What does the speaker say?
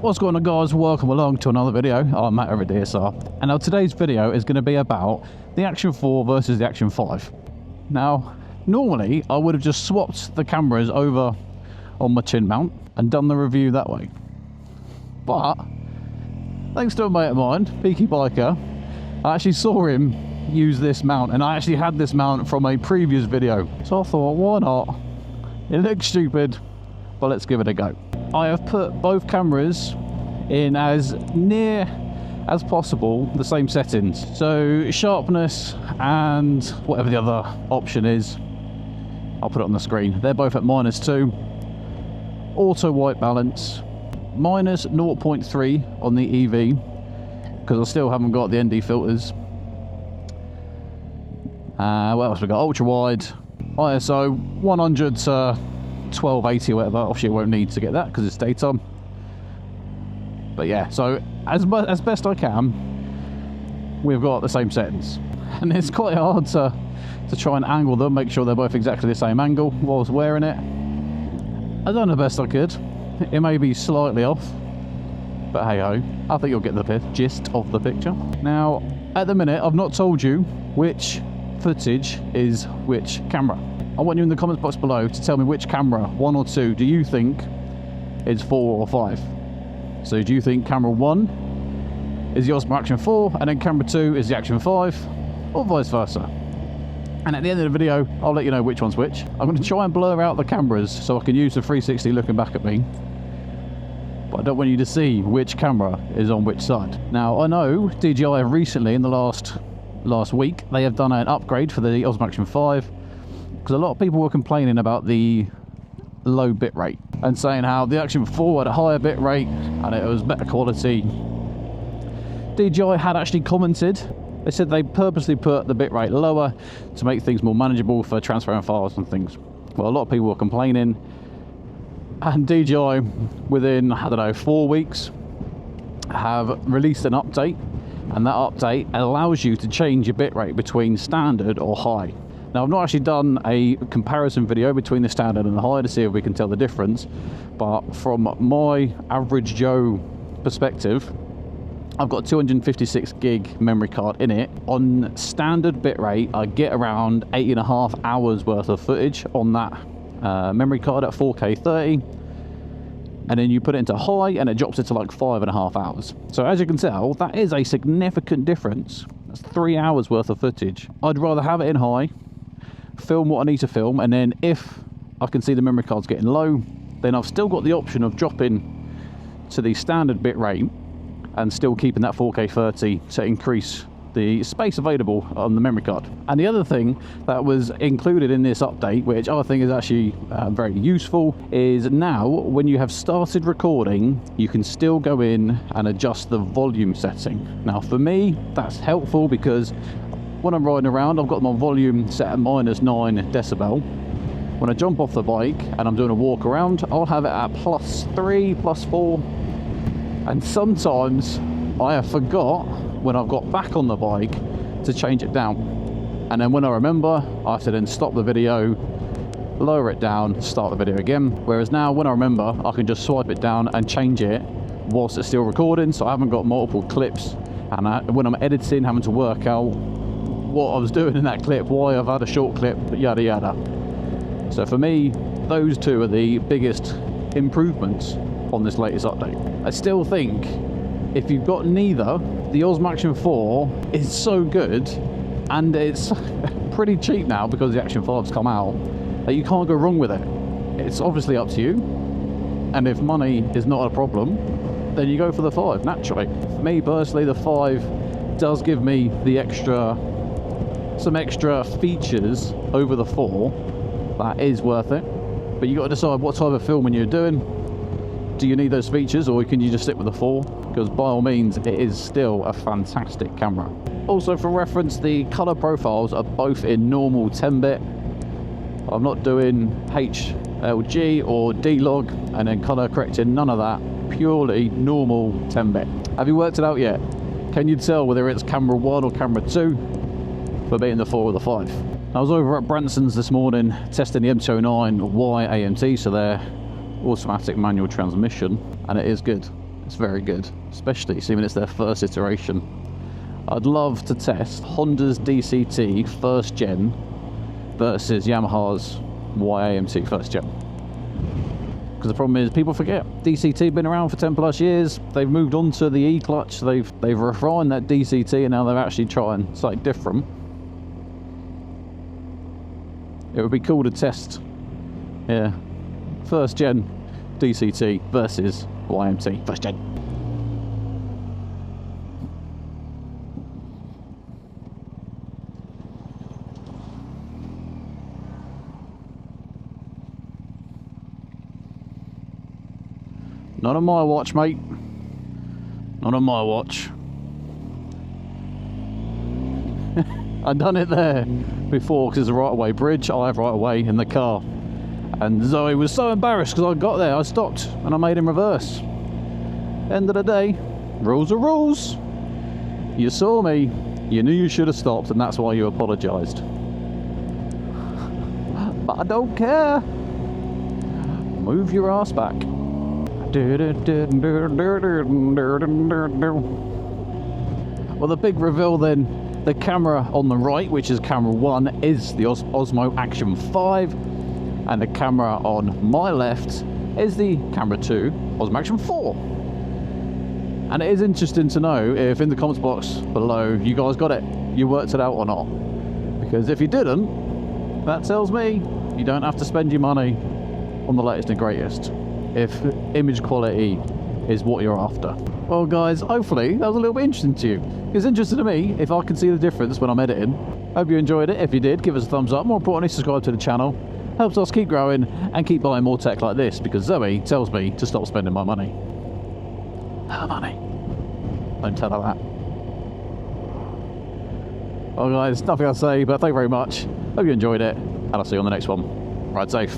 What's going on, guys? Welcome along to another video. I'm Matt over at DSR, and now today's video is going to be about the Action 4 versus the Action 5. Now, normally I would have just swapped the cameras over on my chin mount and done the review that way, but thanks to a mate of mine, Peaky Biker, I actually saw him use this mount, and I actually had this mount from a previous video, so I thought, why not? It looks stupid, but let's give it a go. I have put both cameras in as near as possible the same settings, so sharpness and whatever the other option is, I'll put it on the screen. They're both at -2. Auto white balance minus 0.3 on the EV, because I still haven't got the ND filters. What else we got? Ultra wide, ISO 100 to 1280 or whatever. Obviously I won't need to get that because it's daytime, but yeah, so as best I can, we've got the same settings, and it's quite hard to try and angle them, make sure they're both exactly the same angle whilst wearing it. I've done the best I could. It may be slightly off, but hey ho, I think you'll get the gist of the picture. Now, at the minute, I've not told you which footage is which camera. I want you in the comments box below to tell me which camera, 1 or 2, do you think is 4 or 5? So do you think camera 1 is the Osmo Action 4 and then camera 2 is the Action 5, or vice versa? And at the end of the video, I'll let you know which one's which. I'm going to try and blur out the cameras so I can use the 360 looking back at me, but I don't want you to see which camera is on which side. Now, I know DJI have recently, in the last week, they have done an upgrade for the Osmo Action 5, because a lot of people were complaining about the low bit rate and saying how the Action 4 had a higher bit rate and it was better quality. DJI had actually commented. They said they purposely put the bit rate lower to make things more manageable for transferring files and things. Well, a lot of people were complaining, and DJI, within, I don't know, 4 weeks, have released an update, and that update allows you to change your bitrate between standard or high. Now, I've not actually done a comparison video between the standard and the high to see if we can tell the difference, but from my average Joe perspective, I've got a 256 gig memory card in it. On standard bitrate, I get around 8.5 hours worth of footage on that memory card at 4K 30, and then you put it into high and it drops it to like 5.5 hours. So as you can tell, that is a significant difference. That's 3 hours worth of footage. I'd rather have it in high, film what I need to film, and then if I can see the memory card's getting low, then I've still got the option of dropping to the standard bitrate and still keeping that 4K 30 to increase the space available on the memory card. And the other thing that was included in this update, which I think is actually very useful, is now when you have started recording, you can still go in and adjust the volume setting. Now for me, that's helpful because when I'm riding around, I've got my volume set at -9 decibel. When I jump off the bike and I'm doing a walk around, I'll have it at +3, +4, and sometimes I have forgot when I've got back on the bike to change it down, and then when I remember, I have to then stop the video, lower it down, start the video again. Whereas now, when I remember, I can just swipe it down and change it whilst it's still recording, so I haven't got multiple clips, and when I'm editing, having to work out what I was doing in that clip, why I've had a short clip, yada yada. So for me, those two are the biggest improvements on this latest update. I still think if you've got neither, the Osmo Action 4 is so good, and it's pretty cheap now because the Action 5's come out, that you can't go wrong with it. It's obviously up to you, and if money is not a problem, then you go for the 5 naturally. For me personally, the 5 does give me the some extra features over the 4 that is worth it, but you got to decide what type of filming you're doing. Do you need those features, or can you just stick with the 4? Because by all means, it is still a fantastic camera. Also, for reference, the color profiles are both in normal 10-bit. I'm not doing HLG or D-Log and then color correcting, none of that. Purely normal 10-bit. Have you worked it out yet? Can you tell whether it's camera 1 or camera 2 for being the 4 or the 5? I was over at Branson's this morning testing the M209Y AMT, so their automatic manual transmission, and it is good. It's very good, especially assuming it's their first iteration. I'd love to test Honda's DCT first gen versus Yamaha's YAMT first gen. Because the problem is, people forget DCT been around for 10 plus years. They've moved on to the E-clutch. They've refined that DCT, and now they're actually trying something different. It would be cool to test, yeah, first gen DCT versus YMT first gen. Not on my watch, mate. Not on my watch. I done it there before because it's a right-of-way bridge. I have right-of-way in the car. And Zoe was so embarrassed because I got there. I stopped and I made him reverse. End of the day, rules are rules. You saw me. You knew you should have stopped, and that's why you apologised. But I don't care. Move your ass back. Well, the big reveal then, the camera on the right, which is camera 1, is the Osmo Action 5, and the camera on my left is the camera 2 Osmo Action 4. And it is interesting to know if in the comments box below you guys got it, you worked it out or not. Because if you didn't, that tells me you don't have to spend your money on the latest and greatest if image quality is what you're after. Well guys, hopefully that was a little bit interesting to you. It's interesting to me if I can see the difference when I'm editing. Hope you enjoyed it. If you did, give us a thumbs up. More importantly, subscribe to the channel. Helps us keep growing and keep buying more tech like this, because Zoe tells me to stop spending my money. Her money. Don't tell her that. Well guys, nothing else to say, but thank you very much. Hope you enjoyed it, and I'll see you on the next one. Ride safe.